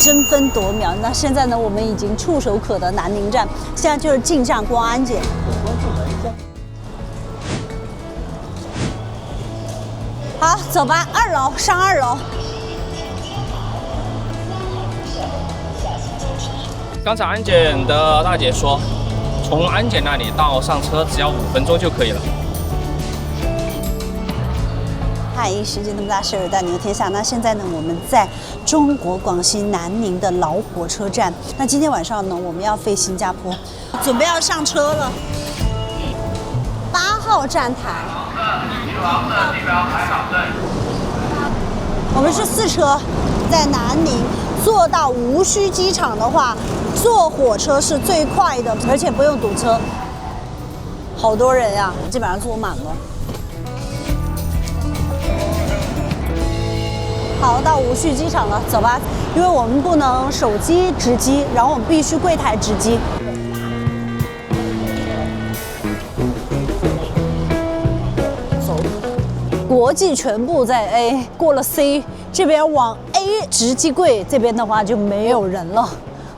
争分夺秒。那现在呢，我们已经触手可得南宁站，现在就是进站过安检。好，走吧，2楼，上2楼。刚才安检的大姐说，从安检那里到上车只要5分钟就可以了。嗨，世界那么大，事儿大，牛天下。那现在呢，我们在中国广西南宁的老火车站。那今天晚上呢，我们要飞新加坡，准备要上车了。8号站台。我们是4车，在南宁坐到无锡机场的话，坐火车是最快的，而且不用堵车。好多人呀，基本上坐满了。好，到无锡机场了，走吧，因为我们不能手机值机，然后我们必须柜台值机。走，国际全部在 A， 过了 C， 这边往 A 值机柜，这边的话就没有人了，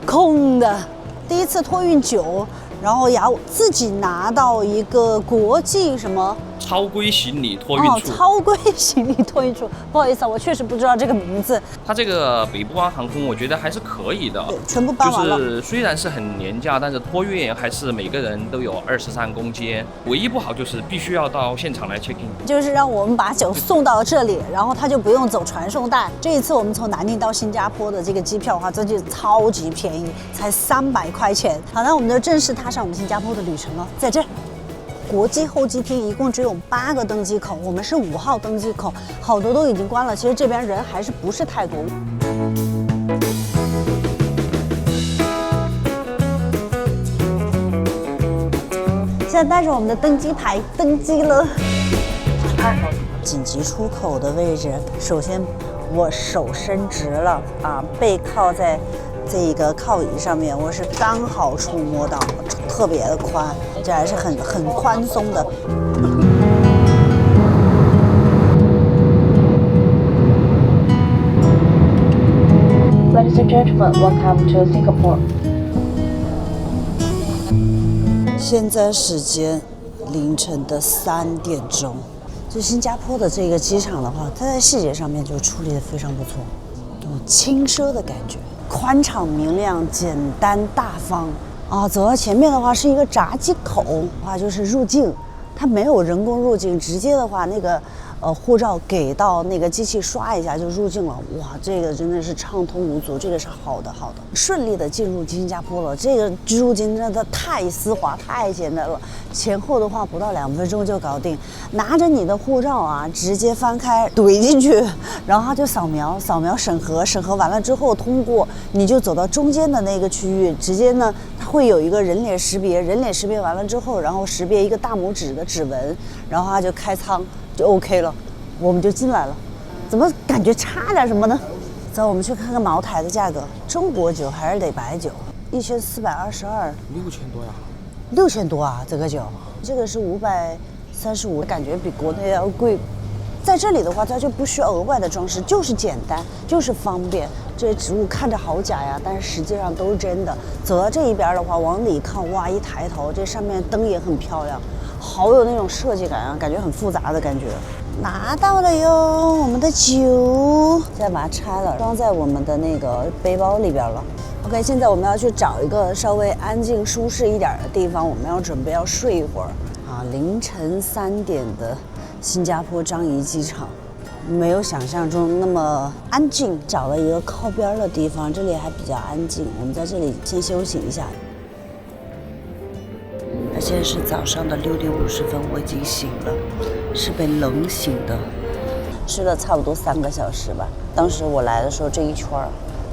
空的。第一次托运9，然后要自己拿到一个国际什么。超规行李托运处，超规行李托运处，不好意思啊，我确实不知道这个名字。它这个北部湾航空，我觉得还是可以的，对，全部搬完了。就是虽然是很廉价，但是托运还是每个人都有23公斤。唯一不好就是必须要到现场来 check in， 就是让我们把酒送到这里，然后他就不用走传送带。这一次我们从南宁到新加坡的这个机票的话，真的超级便宜，才300块钱。好，那我们就正式踏上我们新加坡的旅程了，在这。国际候机厅一共只有8个登机口，我们是5号登机口，好多都已经关了。其实这边人还是不是太多。现在带着我们的登机牌登机了。紧急出口的位置，首先我手伸直了啊，背靠在这个靠椅上面，我是刚好触摸到，特别的宽，这还是很宽松的。Ladies and gentlemen, welcome to Singapore. 现在时间凌晨的3点钟。就新加坡的这个机场的话，它在细节上面就处理得非常不错，有轻奢的感觉，宽敞明亮，简单大方。啊，走到前面的话是一个闸机口，就是入境，它没有人工入境，直接的话那个护照给到那个机器刷一下就入境了。哇，这个真的是畅通无阻，这个是好的，顺利的进入新加坡了。这个入境真的太丝滑，太简单了，前后的话不到2分钟就搞定。拿着你的护照啊，直接翻开怼进去，然后它就扫描审核完了之后通过，你就走到中间的那个区域，直接呢它会有一个人脸识别完了之后，然后识别一个大拇指的指纹，然后它就开舱。就 OK 了，我们就进来了。怎么感觉差点什么呢？走，我们去看看茅台的价格。中国酒还是得白酒，1422，6000多呀，6000多啊，这个酒，这个是535，感觉比国内要贵。在这里的话，它就不需要额外的装饰，就是简单，就是方便。这些植物看着好假呀，但是实际上都是真的。走到这一边的话，往里看，哇，一抬头，这上面灯也很漂亮。好有那种设计感啊，感觉很复杂的感觉。拿到了哟，我们的酒，现在把它拆了，装在我们的那个背包里边了。OK， 现在我们要去找一个稍微安静舒适一点的地方，我们要准备要睡一会儿啊。凌晨3点的新加坡樟宜机场，没有想象中那么安静，找了一个靠边的地方，这里还比较安静，我们在这里先休息一下。现在是早上的6点50分，我已经醒了，是被冷醒的，睡了差不多3个小时吧。当时我来的时候，这一圈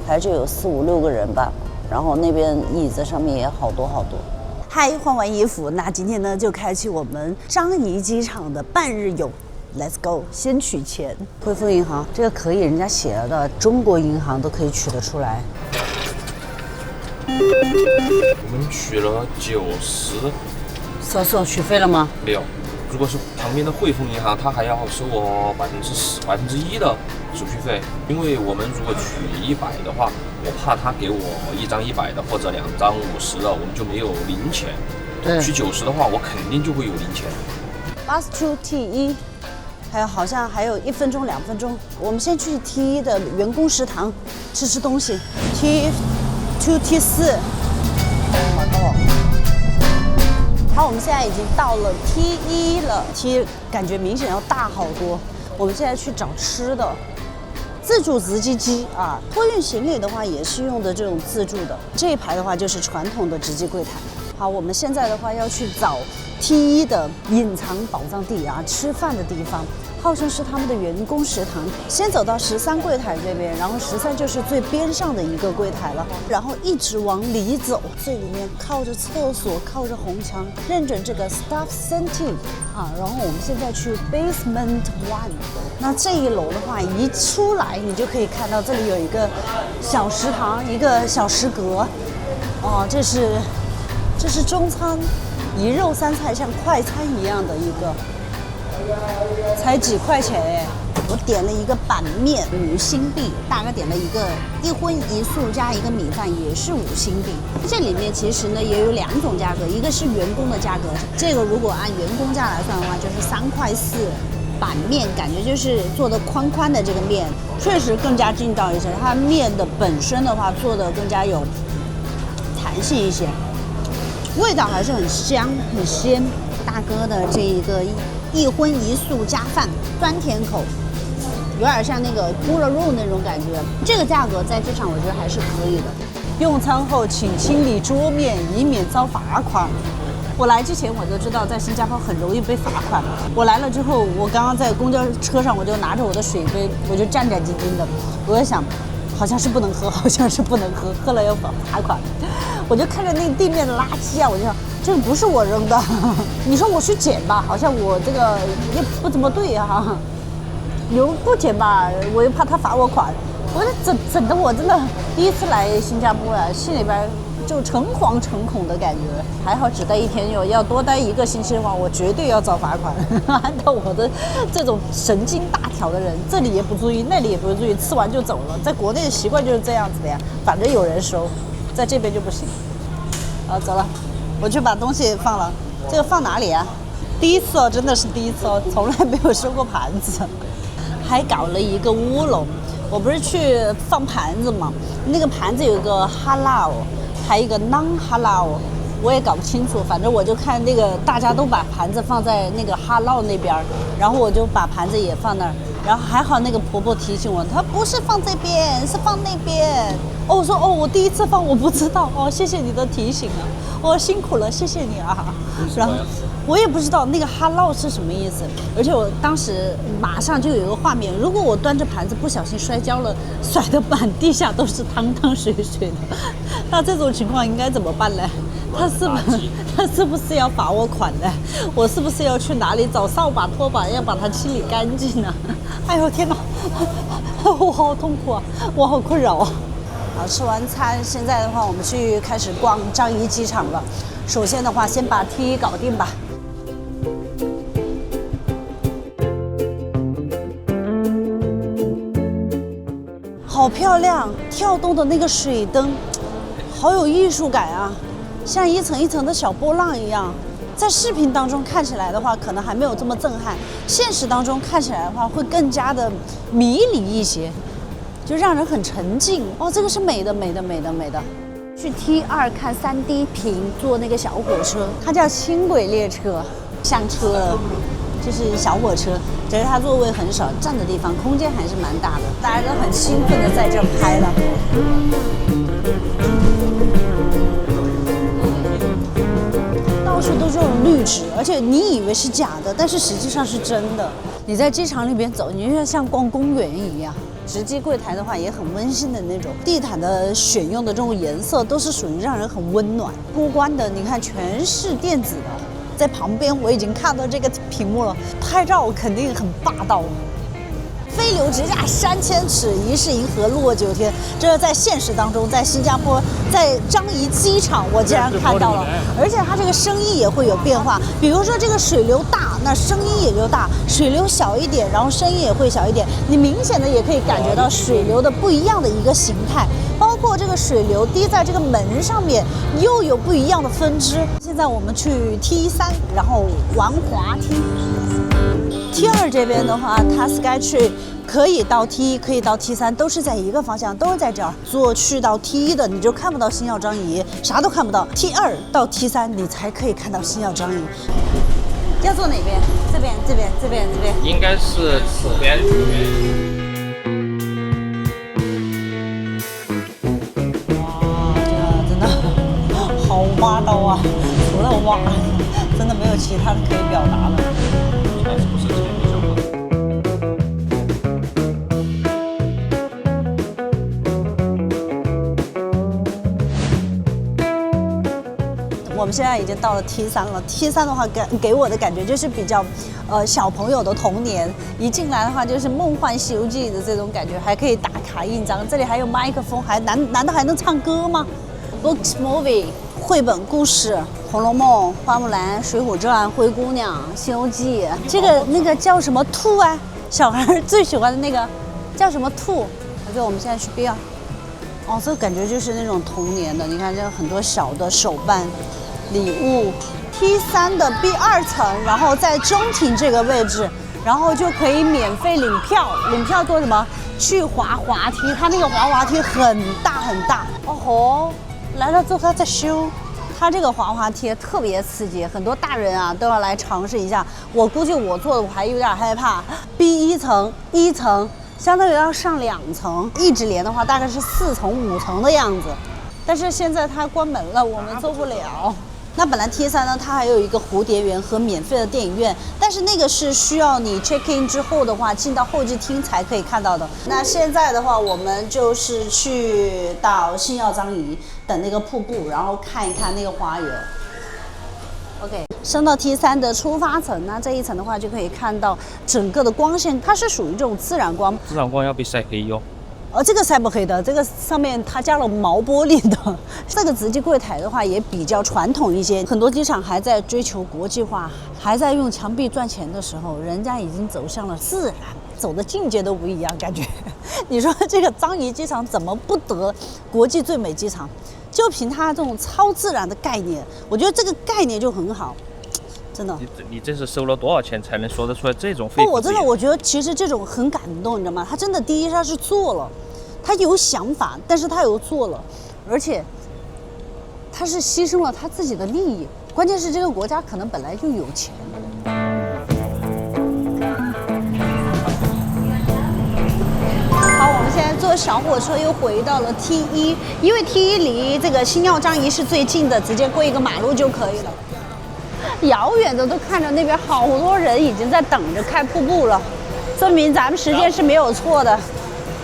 还是有4、5、6个人吧，然后那边椅子上面也好多。嗨，换完衣服，那今天呢就开启我们樟宜机场的半日游。Let's go， 先取钱。汇丰银行这个可以，人家写了的，中国银行都可以取得出来。我们取了90。收取费了吗？没有。如果是旁边的汇丰银行，它还要收我1%的手续费，因为我们如果取100的话，我怕他给我一张100的或者2张50的，我们就没有零钱。对，取90的话，我肯定就会有零钱。Bus to T1，还有好像还有1分钟2分钟，我们先去 T1的员工食堂吃东西。T2 T4，好，我们现在已经到了 T1了 ，T 感觉明显要大好多。我们现在去找吃的。自助直机机啊，托运行李的话也是用的这种自助的。这一排的话就是传统的直机柜台。好，我们现在的话要去找 T1的隐藏宝藏地啊，吃饭的地方，号称是他们的员工食堂。先走到13柜台这边，然后13就是最边上的一个柜台了，然后一直往里走，这里面靠着厕所，靠着红墙，认准这个 Staff Center 啊，然后我们现在去 Basement 1。那这一楼的话，一出来你就可以看到这里有一个小食堂，一个小食阁。哦，这是中餐，1肉3菜，像快餐一样的一个，才几块钱哎！我点了一个板面5新币，大概点了一个1荤1素加一个米饭，也是5新币。这里面其实呢也有2种价格，一个是员工的价格，这个如果按员工价来算的话，就是3块4。板面感觉就是做的宽宽的这个面，确实更加劲道一些。它面的本身的话做的更加有弹性一些。味道还是很香很鲜。大哥的这一个1荤1素加饭，酸甜口，有点像那个咕噜肉那种感觉。这个价格在机场我觉得还是可以的。用餐后请清理桌面，以免遭罚款。我来之前我就知道在新加坡很容易被罚款。我来了之后，我刚刚在公交车上我就拿着我的水杯，我就战战兢兢的，我在想。好像是不能喝，好像是不能喝，喝了要罚款。我就看着那地面的垃圾啊，我就想，这个不是我扔的。你说我去捡吧，好像我这个也不怎么对哈。你说不捡吧，我又怕他罚我款。我这整的我真的第一次来新加坡啊，心里边就诚惶诚恐的感觉。还好只待1天，要多待1个星期的话，我绝对要遭罚款。按照我的这种神经大条的人，这里也不注意，那里也不注意，吃完就走了。在国内的习惯就是这样子的呀，反正有人收，在这边就不行。走了，我去把东西放了。这个放哪里啊？第一次哦，真的是第一次哦，从来没有收过盘子，还搞了一个乌龙。我不是去放盘子嘛，那个盘子有一个哈拉哦，还有一个 non 哈拉哦，我也搞不清楚，反正我就看那个大家都把盘子放在那个哈拉那边，然后我就把盘子也放那儿，然后还好那个婆婆提醒我，她不是放这边，是放那边。哦，我说哦，我第一次放，我不知道哦，谢谢你的提醒啊，我辛苦了，谢谢你啊。然后我也不知道那个哈烙是什么意思，而且我当时马上就有一个画面，如果我端着盘子不小心摔跤了，甩得满地下都是汤汤水水的，那这种情况应该怎么办呢？他是不是要罚我款呢？我是不是要去哪里找扫把拖把要把它清理干净呢？哎呦天哪，我好痛苦啊，我好困扰啊！好，吃完餐，现在的话我们去开始逛樟宜机场了。首先的话，先把 T1搞定吧。好漂亮，跳动的那个水灯，好有艺术感啊，像一层一层的小波浪一样。在视频当中看起来的话，可能还没有这么震撼；现实当中看起来的话，会更加的迷离一些，就让人很沉浸。哦，这个是美的，美的，美的，美的。去 T2看3D 屏，坐那个小火车，它叫轻轨列车，像车。就是小火车，只是它座位很少，站的地方空间还是蛮大的，大家都很兴奋的在这拍了。到处都是这种绿植，而且你以为是假的，但是实际上是真的。你在机场里边走，你就像逛公园一样。直机柜台的话也很温馨的那种，地毯的选用的这种颜色都是属于让人很温暖。出关的你看全是电子的。在旁边我已经看到这个屏幕了，拍照肯定很霸道，非飞流直下3000尺，疑是银河落9天。这是在现实当中，在新加坡，在樟宜机场，我竟然看到了。而且它这个声音也会有变化，比如说这个水流大，那声音也就大；水流小一点，然后声音也会小一点。你明显的也可以感觉到水流的不一样的一个形态，包括这个水流滴在这个门上面，又有不一样的分支。现在我们去 T3，然后玩滑梯。T2这边的话，它 Skytree 可以到 T1，可以到 T3，都是在一个方向，都是在这儿。坐去到 T1的，你就看不到星耀樟宜，啥都看不到。T2到 T3，你才可以看到星耀樟宜。要坐哪边？这边，这边，这边，这边。应该是左边。哇，这真的好挖刀啊！除了挖，真的没有其他的可以表达了。我们现在已经到了 T3了。T3的话，给我的感觉就是比较，小朋友的童年。一进来的话，就是《梦幻西游记》的这种感觉，还可以打卡印章。这里还有麦克风，难道还能唱歌吗 ？Books Movie 绘本故事，《红楼梦》、花木兰、水浒传、灰姑娘、西游记。这个那个叫什么兔啊？小孩最喜欢的那个叫什么兔？就我们现在去边。哦，这个感觉就是那种童年的。你看，这很多小的手办。礼物 T3的 B2层，然后在中庭这个位置，然后就可以免费领票。领票做什么？去滑滑梯。它那个滑梯很大很大。哦吼，来了之后它在修。它这个滑滑梯特别刺激，很多大人啊都要来尝试一下。我估计我坐的我还有点害怕。B1层1层，相当于要上2层，一直连的话大概是4层5层的样子。但是现在它关门了，我们坐不了。那本来 T3呢，它还有一个蝴蝶园和免费的电影院，但是那个是需要你 check in 之后的话，进到候机厅才可以看到的。那现在的话，我们就是去到星耀樟宜等那个瀑布，然后看一看那个花园。OK， 升到 T3的出发层呢，这一层的话就可以看到整个的光线，它是属于这种自然光，自然光要被晒黑哟。这个晒不黑的，这个上面它加了毛玻璃的。这个直机柜台的话也比较传统一些，很多机场还在追求国际化，还在用墙壁赚钱的时候，人家已经走向了自然，走的境界都不一样，感觉。你说这个樟宜机场怎么不得国际最美机场？就凭它这种超自然的概念，我觉得这个概念就很好。真的，你这是收了多少钱才能说得出来这种肺？我真的我觉得其实这种很感动，你知道吗？他真的第一他是做了，他有想法，但是他有做了，而且他是牺牲了他自己的利益。关键是这个国家可能本来就有钱。好，我们现在坐小火车又回到了 T1，因为 T1离这个星耀樟宜是最近的，直接过一个马路就可以了。遥远的都看着那边好多人已经在等着看瀑布了，证明咱们时间是没有错的。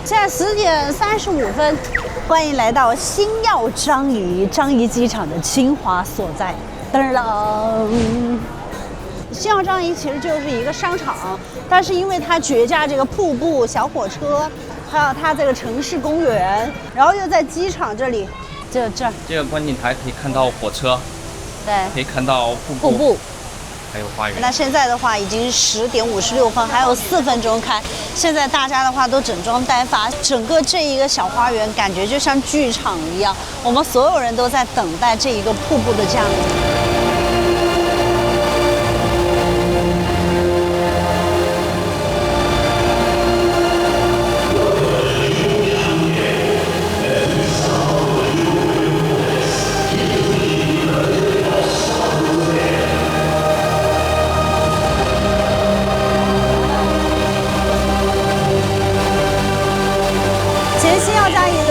现在10点35分，欢迎来到星耀樟宜机场的精华所在。噔噔，星耀樟宜其实就是一个商场，但是因为它绝佳这个瀑布、小火车，还有它这个城市公园，然后又在机场这里，这个观景台可以看到火车。对，可以看到瀑布，还有花园。那现在的话已经10点56分，还有4分钟开。现在大家的话都整装待发，整个这一个小花园感觉就像剧场一样，我们所有人都在等待这一个瀑布的降临。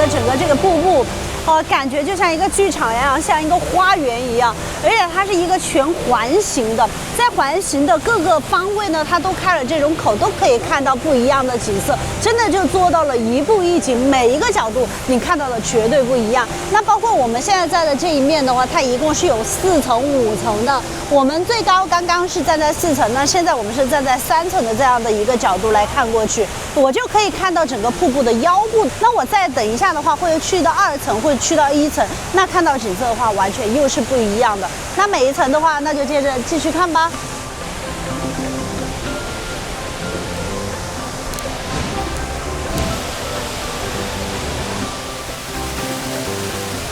整个这个瀑布，感觉就像一个剧场一样，像一个花园一样，而且它是一个全环形的，在环形的各个方位呢，它都开了这种口，都可以看到不一样的景色，真的就做到了一步一景，每一个角度你看到的绝对不一样。那包括我们现在在的这一面的话，它一共是有4层、5层的，我们最高刚刚是站在4层，那现在我们是站在3层的这样的一个角度来看过去，我就可以看到整个瀑布的腰部。那我再等一下的话，会去到2层，会去到1层，那看到景色的话，完全又是不一样的。那每一层的话，那就接着继续看吧。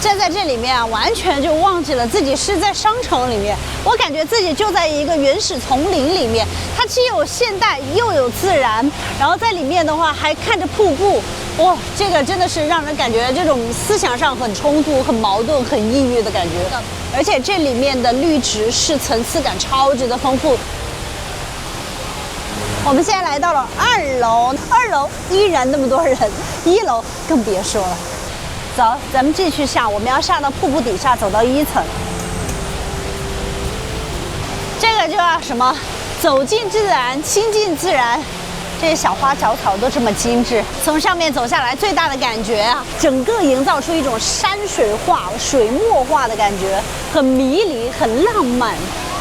站在这里面啊，完全就忘记了自己是在商城里面，我感觉自己就在一个原始丛林里面，它既有现代又有自然，然后在里面的话还看着瀑布，哇，这个真的是让人感觉这种思想上很冲突、很矛盾、很抑郁的感觉。而且这里面的绿植是层次感超级的丰富。我们现在来到了2楼，2楼依然那么多人，1楼更别说了。走，咱们继续下，我们要下到瀑布底下，走到1层。这个就要什么？走进自然，亲近自然。这些小花小草都这么精致，从上面走下来，最大的感觉啊，整个营造出一种山水画、水墨画的感觉，很迷离，很浪漫。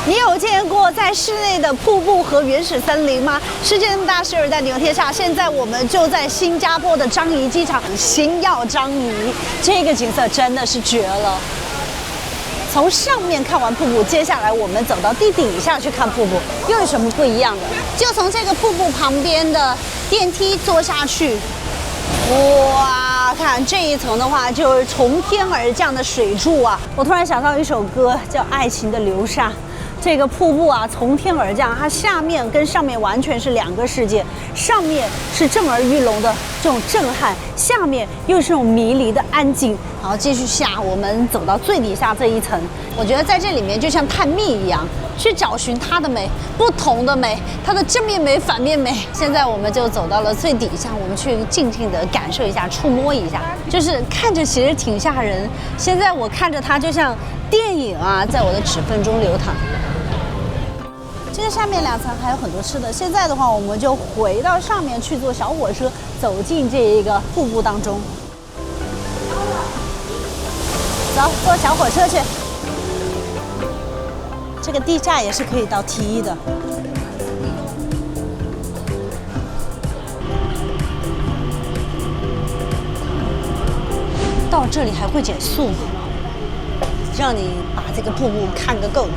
你有见过在室内的瀑布和原始森林吗？世界那么大，事儿在牛天下。现在我们就在新加坡的樟宜机场，星耀樟宜，这个景色真的是绝了。从上面看完瀑布，接下来我们走到地底下去看瀑布，又有什么不一样的？就从这个瀑布旁边的电梯坐下去，哇，看这一层的话，就是从天而降的水柱啊！我突然想到一首歌，叫《爱情的流沙》。这个瀑布啊，从天而降，它下面跟上面完全是2个世界。上面是震耳欲聋的这种震撼，下面又是这种迷离的安静。然后继续下，我们走到最底下这一层，我觉得在这里面就像探秘一样，去找寻它的美，不同的美，它的正面美、反面美。现在我们就走到了最底下，我们去静静的感受一下、触摸一下，就是看着其实挺吓人。现在我看着它就像电影啊，在我的指缝中流淌。这个下面2层还有很多吃的。现在的话，我们就回到上面去坐小火车，走进这一个瀑布当中。走，坐小火车去。这个地下也是可以到T1的。到这里还会减速，让你把这个瀑布看个够。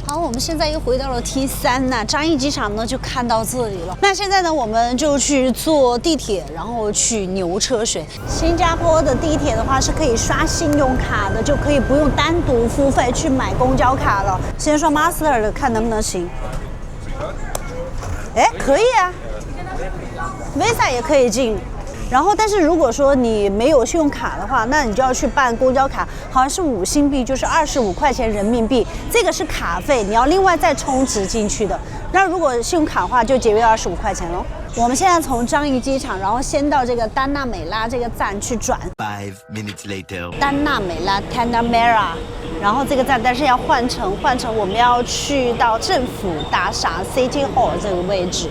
好，我们现在又回到了T3呢，樟宜机场呢就看到这里了。那现在呢，我们就去坐地铁，然后去牛车水。新加坡的地铁的话是可以刷信用卡的，就可以不用单独付费去买公交卡了。先刷 Master 的，看能不能行。哎，可以啊 ，Visa 也可以进。然后，但是如果说你没有信用卡的话，那你就要去办公交卡，好像是5新币，就是25块钱人民币，这个是卡费，你要另外再充值进去的。那如果信用卡的话，就节约25块钱喽。我们现在从樟宜机场，然后先到这个丹纳美拉这个站去转。5 minutes later， 丹纳美拉 Tanah Merah， 然后这个站，但是要换乘我们要去到政府大厦 City Hall 这个位置。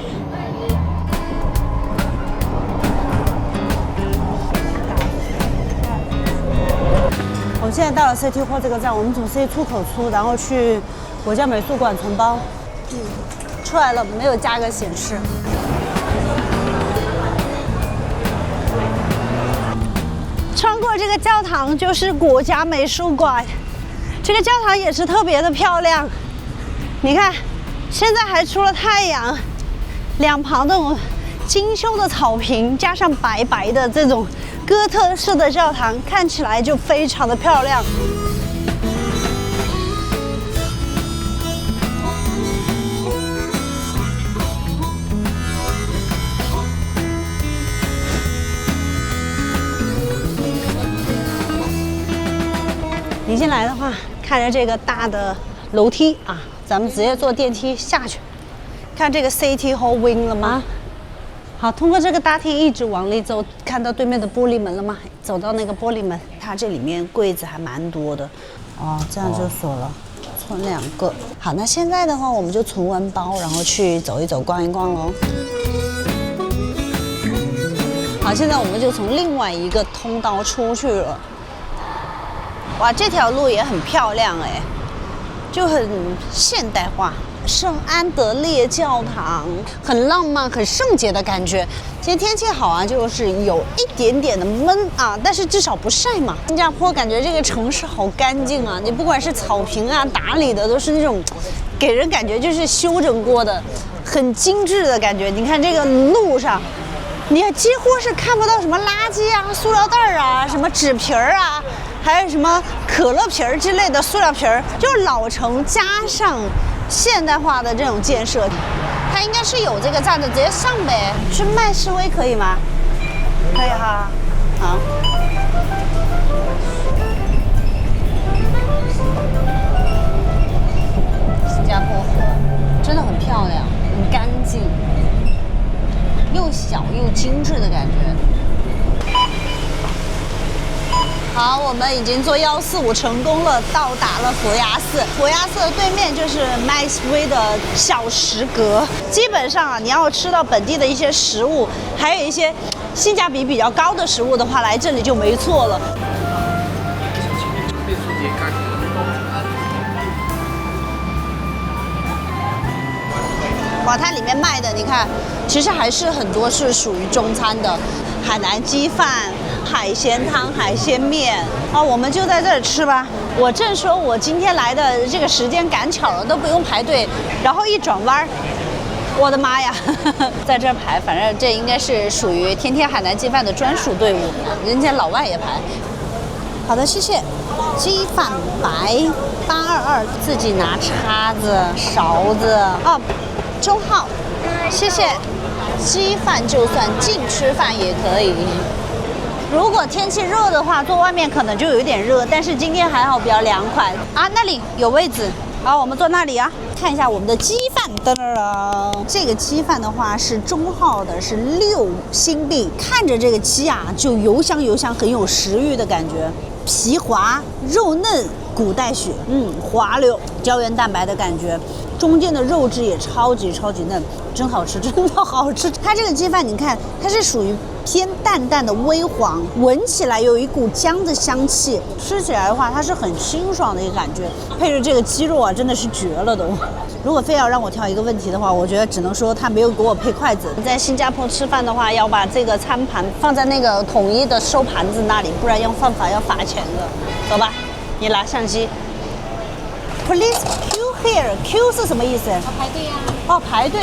我们现在到了 City Hall 这个站，我们从 C 出口出，然后去国家美术馆承包。出来了，没有加个显示。穿过这个教堂就是国家美术馆，这个教堂也是特别的漂亮。你看，现在还出了太阳，两旁这种精修的草坪，加上白白的这种哥特式的教堂，看起来就非常的漂亮。你进来的话，看着这个大的楼梯啊，咱们直接坐电梯下去。看这个 City Hall Wing 了吗？好，通过这个大厅一直往里走，看到对面的玻璃门了吗？走到那个玻璃门，它它这里面柜子还蛮多的。哦，这样就锁了，存2个。好，那现在的话，我们就存完包，然后去走一走、逛一逛喽。好，现在我们就从另外一个通道出去了。哇，这条路也很漂亮哎，就很现代化。圣安德烈教堂很浪漫、很圣洁的感觉。今天天气好啊，就是有一点点的闷啊，但是至少不晒嘛。新加坡感觉这个城市好干净啊，你不管是草坪啊、打理的，都是那种给人感觉就是修整过的，很精致的感觉。你看这个路上，你几乎是看不到什么垃圾啊、塑料袋啊、什么纸皮儿啊，还有什么可乐瓶儿之类的塑料瓶儿，就是老城加上现代化的这种建设。它应该是有这个站的，直接上呗。去麦士威可以吗？可以哈。好。新加坡河真的很漂亮，很干净，又小又精致的感觉。好，我们已经坐145成功了，到达了佛牙寺。佛牙寺的对面就是麦士威的小食阁。基本上啊，你要吃到本地的一些食物，还有一些性价比比较高的食物的话，来这里就没错了。哇，它里面卖的，你看，其实还是很多是属于中餐的，海南鸡饭、海鲜汤、海鲜面啊，我们就在这儿吃吧。我正说，我今天来的这个时间赶巧了，都不用排队，然后一转弯，我的妈呀，在这儿排，反正这应该是属于天天海南鸡饭的专属队伍，人家老外也排。好的，谢谢。鸡饭白822，自己拿叉子、勺子啊。中号，谢谢。鸡饭就算净吃饭也可以。如果天气热的话，坐外面可能就有点热，但是今天还好比较凉快啊。那里有位置，好，我们坐那里啊。看一下我们的鸡饭，噔噔噔。这个鸡饭的话是中号的，是6新币。看着这个鸡啊，就油香油香，很有食欲的感觉。皮滑肉嫩，骨带血，滑溜，胶原蛋白的感觉。中间的肉质也超级嫩，真好吃，真的好吃。它这个鸡饭，你看，它是属于偏淡淡的微黄，闻起来有一股姜的香气，吃起来的话，它是很清爽的一个感觉。配着这个鸡肉啊，真的是绝了都。如果非要让我挑一个问题的话，我觉得只能说它没有给我配筷子。在新加坡吃饭的话，要把这个餐盘放在那个统一的收盘子那里，不然要犯法要罚钱的。走吧，你拿相机。Please queue here. Queue 是什么意思？排队呀。哦，排队。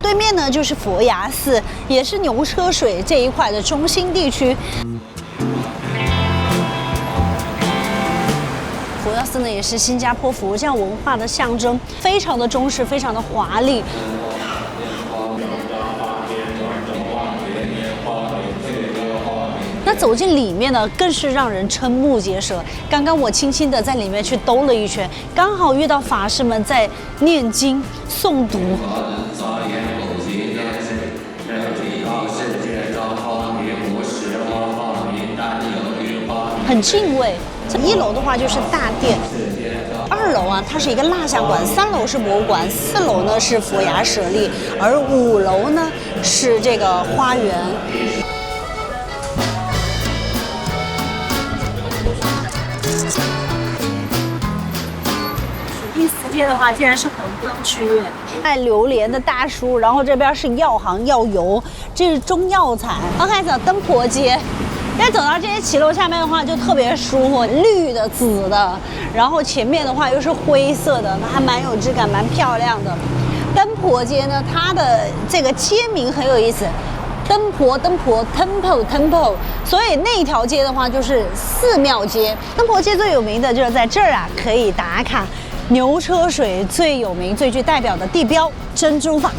对面呢就是佛牙寺，也是牛车水这一块的中心地区。佛牙寺呢也是新加坡佛教文化的象征，非常的中式，非常的华丽。那走进里面呢，更是让人瞠目结舌。刚刚我轻轻的在里面去兜了一圈，刚好遇到法师们在念经诵读，很敬畏。1楼的话就是大殿，2楼啊，它是一个蜡像馆，3楼是博物馆，4楼呢是佛牙舍利，而5楼呢是这个花园。第4街的话，竟然是红灯区域。卖榴莲的大叔，然后这边是药行药油，这是中药材。刚开始灯婆街。但走到这些骑楼下面的话，就特别舒服，绿的、紫的，然后前面的话又是灰色的，还蛮有质感，蛮漂亮的。灯婆街呢，它的这个街名很有意思，灯婆 temple， 所以那条街的话就是寺庙街。灯婆街最有名的就是在这儿啊，可以打卡牛车水最有名、最具代表的地标珍珠坊。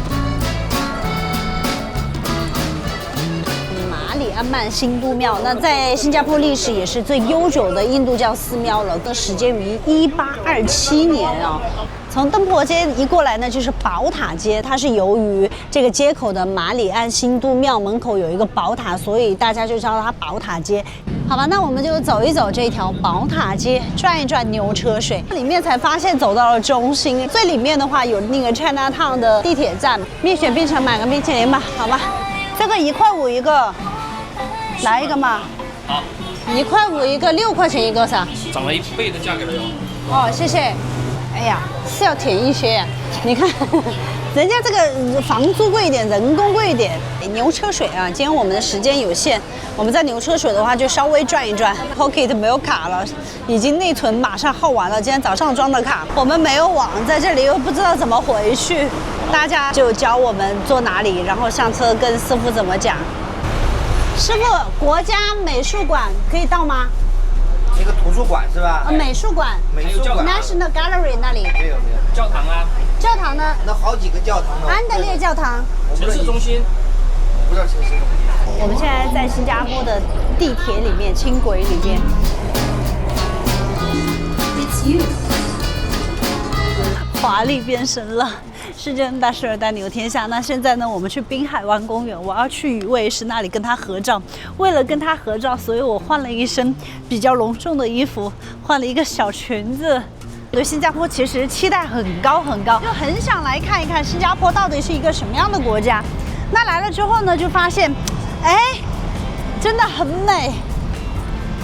马里安曼新都庙。那在新加坡历史也是最悠久的印度教寺庙了，的始建于1827年啊。从登婆街一过来呢，就是宝塔街。它是由于这个街口的马里安新都庙门口有一个宝塔，所以大家就叫它宝塔街。好吧，那我们就走一走这条宝塔街，转一转牛车水，里面才发现走到了中心。最里面的话有那个 Chinatown 的地铁站，蜜雪冰城买个冰淇淋吧，好吧。这个1块5一个，来一个嘛。好，1块5一个，6块钱一个噻。涨了1倍的价格了哟。哦，谢谢。哎呀，是要甜一些，你看，人家这个房租贵一点，人工贵一点。牛车水啊，今天我们的时间有限，我们在牛车水的话就稍微转一转。Pocket 没有卡了，已经内存马上耗完了。今天早上装的卡，我们没有网，在这里又不知道怎么回去，大家就教我们坐哪里，然后上车跟师傅怎么讲。师傅，国家美术馆可以到吗？那个图书馆是吧？美术馆。美术馆。National Gallery 那里。没有。教堂啊。教堂呢？那好几个教堂呢。安德烈教堂。城市中心。不知道城市中心。我们现在在新加坡的地铁里面，轻轨里面。华丽变身了。世尊大士尔丹牛天下。那现在呢，我们去滨海湾公园，我要去雨卫士那里跟他合照。为了跟他合照，所以我换了一身比较隆重的衣服，换了一个小裙子。对新加坡其实期待很高很高，就很想来看一看新加坡到底是一个什么样的国家。那来了之后呢，就发现，哎，真的很美。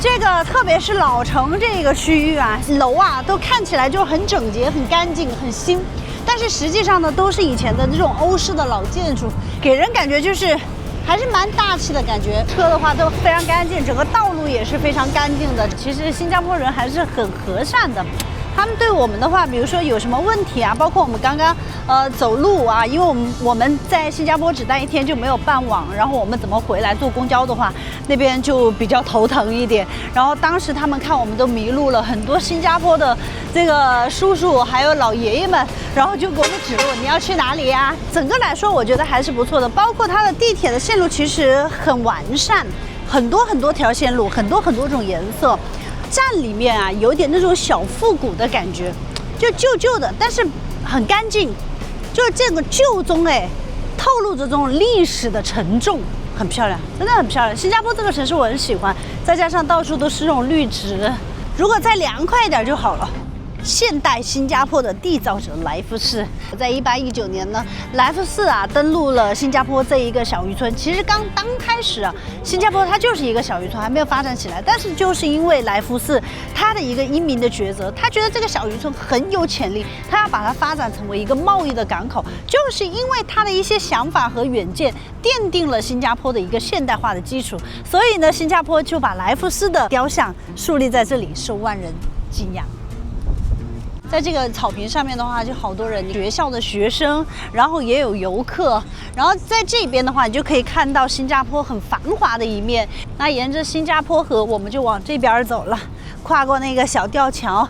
这个特别是老城这个区域啊，楼啊都看起来就很整洁、很干净、很新。但是实际上呢，都是以前的这种欧式的老建筑，给人感觉就是还是蛮大气的感觉。车的话都非常干净，整个道路也是非常干净的。其实新加坡人还是很和善的。他们对我们的话，比如说有什么问题啊，包括我们刚刚走路啊，因为我们在新加坡只待1天就没有办网，然后我们怎么回来坐公交的话，那边就比较头疼一点。然后当时他们看我们都迷路了，很多新加坡的这个叔叔还有老爷爷们，然后就给我们指路，你要去哪里呀？整个来说，我觉得还是不错的，包括它的地铁的线路其实很完善，很多条线路，很多种颜色。站里面啊，有点那种小复古的感觉，就旧的，但是很干净，就是这个旧中哎，透露着这种历史的沉重，很漂亮，真的很漂亮。新加坡这个城市我很喜欢，再加上到处都是这种绿植，如果再凉快一点就好了。现代新加坡的缔造者莱夫士，在1819年呢，莱夫士啊登陆了新加坡这一个小渔村。其实刚开始啊，新加坡它就是一个小渔村，还没有发展起来。但是就是因为莱夫士他的一个英明的抉择，他觉得这个小渔村很有潜力，他要把它发展成为一个贸易的港口。就是因为他的一些想法和远见，奠定了新加坡的一个现代化的基础。所以呢，新加坡就把莱夫士的雕像树立在这里，受万人敬仰。在这个草坪上面的话，就好多人，学校的学生，然后也有游客。然后在这边的话，你就可以看到新加坡很繁华的一面。那沿着新加坡河，我们就往这边走了，跨过那个小吊桥。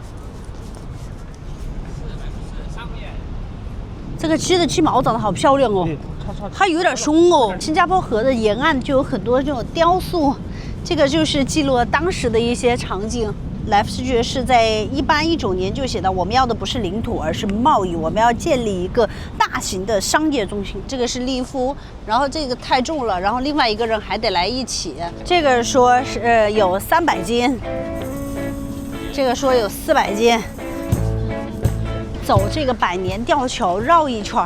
这个鸡毛长得好漂亮哦，它有点凶哦。新加坡河的沿岸就有很多这种雕塑，这个就是记录了当时的一些场景。莱夫士爵士在1819年就写到，我们要的不是领土，而是贸易，我们要建立一个大型的商业中心。这个是利夫，然后这个太重了，然后另外一个人还得来一起。这个说是有300斤，这个说有400斤。走这个百年吊桥绕一圈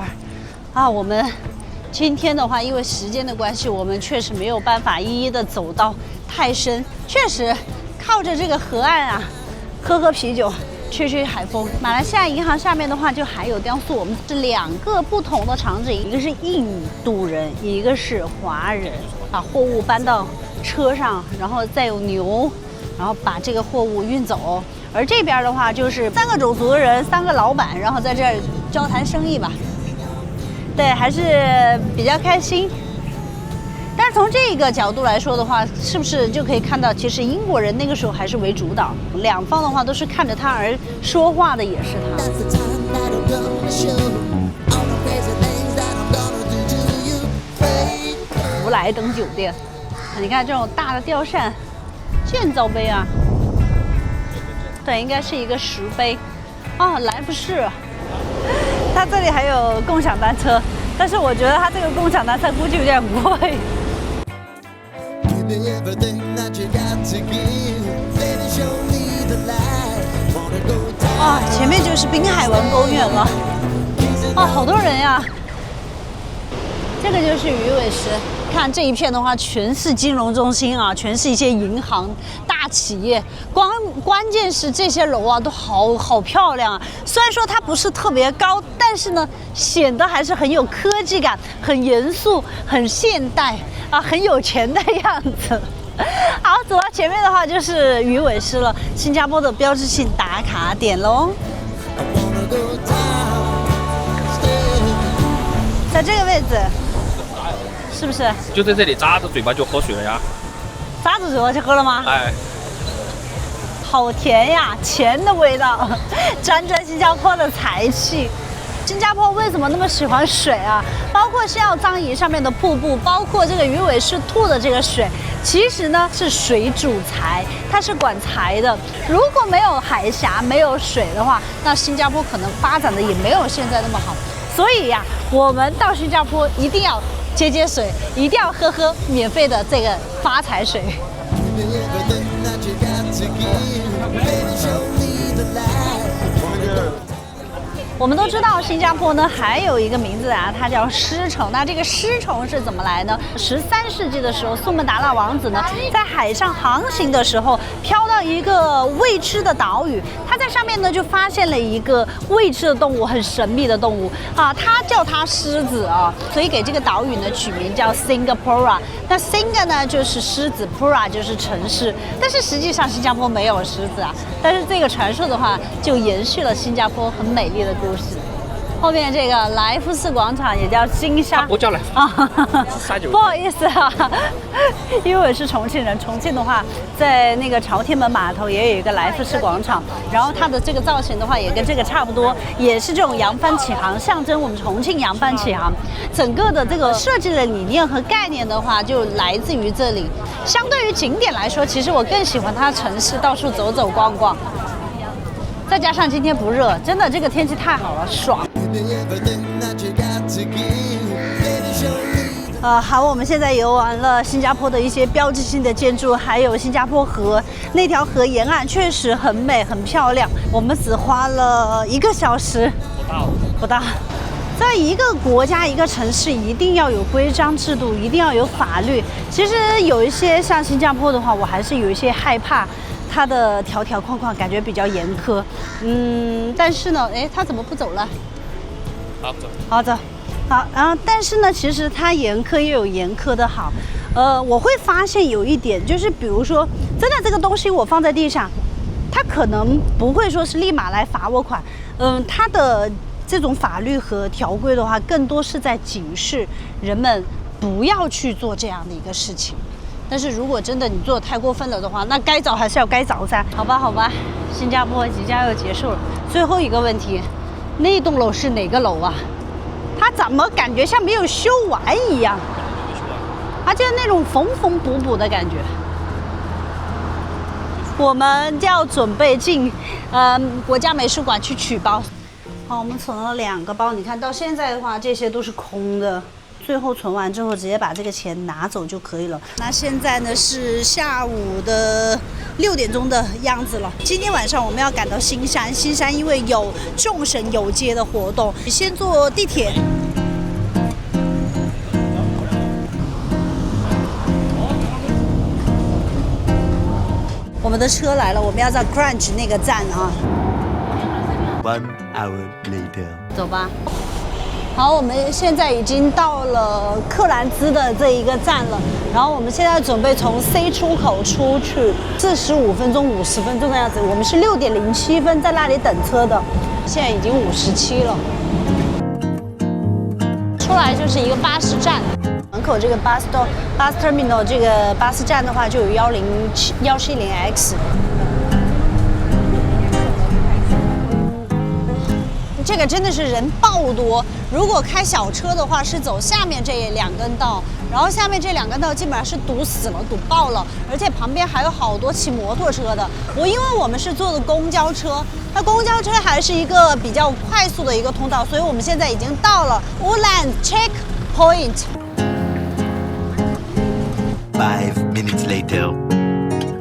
啊，我们今天的话，因为时间的关系，我们确实没有办法一一的走到太深，确实。靠着这个河岸啊，喝啤酒，吹海风。马来西亚银行下面的话，就还有雕塑。我们是2个不同的场景，一个是印度人，一个是华人，把货物搬到车上，然后再有牛，然后把这个货物运走。而这边的话，就是3个种族的人，3个老板，然后在这儿交谈生意吧。对，还是比较开心。但是从这个角度来说的话，是不是就可以看到，其实英国人那个时候还是为主导，两方的话都是看着他而说话的，也是他。福莱登酒店，你看这种大的吊扇，建造碑啊，对，应该是一个石碑。哦，来福士，它这里还有共享单车，但是我觉得它这个共享单车估计有点贵。啊，前面就是滨海湾公园了。哦，好多人呀！这个就是鱼尾狮。看这一片的话，全是金融中心啊，全是一些银行、大企业。关键是这些楼啊，都好漂亮啊。虽然说它不是特别高，但是呢，显得还是很有科技感，很严肃，很现代啊，很有钱的样子。好，走到前面的话就是鱼尾狮了，新加坡的标志性打卡点喽。在这个位置，是不是？就在这里扎着嘴巴就喝水了呀。扎着嘴巴就喝了吗？哎，好甜呀，钱的味道，沾着新加坡的财气。新加坡为什么那么喜欢水啊？包括西澳樟宜上面的瀑布，包括这个鱼尾狮吐的这个水，其实呢是水主财，它是管财的。如果没有海峡，没有水的话，那新加坡可能发展的也没有现在那么好。所以呀，我们到新加坡一定要接水，一定要喝免费的这个发财水。我们都知道新加坡呢还有一个名字啊，它叫狮城。那这个狮城是怎么来呢？13世纪的时候，苏门答腊王子呢在海上航行的时候，飘到一个未知的岛屿，他在上面呢就发现了一个未知的动物，很神秘的动物啊，他叫它狮子啊，所以给这个岛屿呢取名叫 Singapura。那 Sing 呢就是狮子 ，Pura 就是城市，但是实际上新加坡没有狮子啊。但是这个传说的话，就延续了新加坡很美丽的故事。后面这个来福士广场也叫金沙，不叫来福啊，沙酒不好意思啊，因为我是重庆人，重庆的话，在那个朝天门码头也有一个来福士广场，然后它的这个造型的话也跟这个差不多，也是这种扬帆起航，象征我们重庆扬帆起航。整个的这个设计的理念和概念的话，就来自于这里。相对于景点来说，其实我更喜欢它城市，到处走走逛逛。再加上今天不热，真的这个天气太好了，爽。好，我们现在游完了新加坡的一些标志性的建筑，还有新加坡河，那条河沿岸确实很美很漂亮。我们只花了1个小时，不到。在一个国家、一个城市，一定要有规章制度，一定要有法律。其实有一些像新加坡的话，我还是有一些害怕。它的条条框框感觉比较严苛，但是呢，哎，它怎么不走了？好走，好走，好，然后但是呢，其实它严苛也有严苛的好，我会发现有一点，就是比如说，真的这个东西我放在地上，它可能不会说是立马来罚我款，它的这种法律和条规的话，更多是在警示人们不要去做这样的一个事情。但是如果真的你做得太过分了的话，那该找还是要该找噻。好吧，好吧，新加坡即将要结束了。最后一个问题，那栋楼是哪个楼啊？它怎么感觉像没有修完一样？啊，就是那种缝缝补补的感觉。我们就要准备进国家美术馆去取包。好，我们存了2个包，你看到现在的话，这些都是空的。最后存完之后，直接把这个钱拿走就可以了。那现在呢是下午的6点钟的样子了。今天晚上我们要赶到新山，新山因为有众神游街的活动，先坐地铁。我们的车来了，我们要在 Crunch 那个站啊。1 hour later. 走吧。好，我们现在已经到了克兰兹的这一个站了，然后我们现在准备从 C 出口出去，45分钟、50分钟的样子。我们是6点07分在那里等车的，现在已经57了。出来就是一个巴士站，门口这个bus terminal 这个巴士站的话，就有170X。这个真的是人爆多，如果开小车的话是走下面这2根道，然然后下面这2个道基本上是堵死了、堵爆了，而且旁边还有好多骑摩托车的。因为我们是坐的公交车，那公交车还是一个比较快速的一个通道，所以我们现在已经到了 Woodland Checkpoint。 5 minutes later.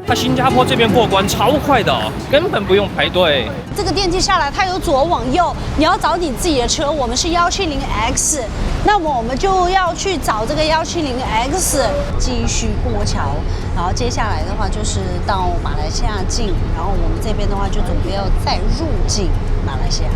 它新加坡这边过关超快的，根本不用排队。这个电梯下来，它有左往右，你要找你自己的车。我们是170X， 那么我们就要去找这个170X， 继续过桥。然后接下来的话就是到马来西亚境，然后我们这边的话就准备要再入境马来西亚。